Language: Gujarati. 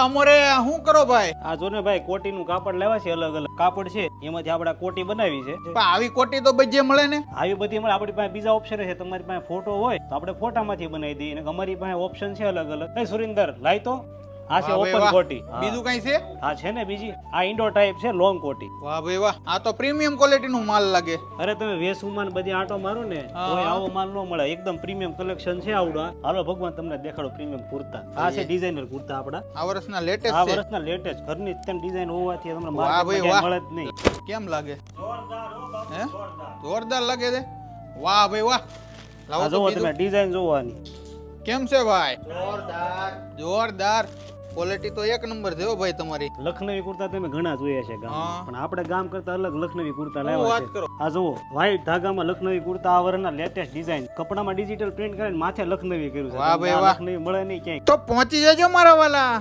અમારે શું કરો ભાઈ? આ જો ને ભાઈ કોટીનું કાપડ લેવા છે, અલગ અલગ કાપડ છે, એમાંથી આપણે કોટી બનાવી છે. પણ આવી કોટી તો બજે મળે ને? આવી બધી મળે. આપણી પાસે બીજા ઓપ્શન છે. તમારી પાસે ફોટો હોય તો આપણે ફોટામાંથી બનાવી દઈએ. અને અમારી પાસે ઓપ્શન છે અલગ અલગ. એ સુરિંદર લાય તો. આ છે વાહ ભાઈ ઓપન વાહ. કોટી. બીજું કઈ છે? હા છે ને બીજી. આ ઇન્ડોર ટાઈપ છે, લોંગ કોટી. વાહ ભાઈ વાહ, આ તો પ્રીમિયમ ક્વોલિટી નું માલ લાગે. અરે તમે વેસુમાન બધી આંટો મારો ને તો આવો માલ ન મળે. એકદમ પ્રીમિયમ કલેક્શન છે આવડા. હાલો ભગવાન તમને દેખાડો પ્રીમિયમ કુર્તા. આ છે ડિઝાઇનર કુર્તા આપડા. આ વર્ષના લેટેસ્ટ આ છે. વર્ષના લેટેસ્ટ ઘરની જ ડિઝાઇન હોવાથી તમને વાહ ભાઈ માર્કેટમાં વાહ. મળે જ નહીં. કેમ લાગે? જોરદાર હો બાપુ, હે? જોરદાર. જોરદાર લાગે છે. વાહ ભાઈ વાહ. આ લાવો તો જોવો કીધું. તમે ડિઝાઇન જોવાની. કેમ છે ભાઈ? જોરદાર જોરદાર. ક્વોલિટી તો એક નંબર છે હો ભાઈ તમારી. લખનવી કુર્તા તમે ઘણા જોયા છે ગામ, હા. પણ આપણે ગામ કરતા અલગ લખનવી કુર્તા શું લાવ્યા વાત છે. કરો? આ જુઓ વ્હાઈટ ધાગામાં લખનવી કુર્તા, આ વર્ષના લેટેસ્ટ ડિઝાઇન. કપડામાં ડિજિટલ પ્રિન્ટ કરીને માથે લખનવી કર્યું છે. વાહ તમને ભાઈ આ વાહ. લખનવી મળે નહીં ક્યાંય. તો પહોંચી જજો મારા વાલા.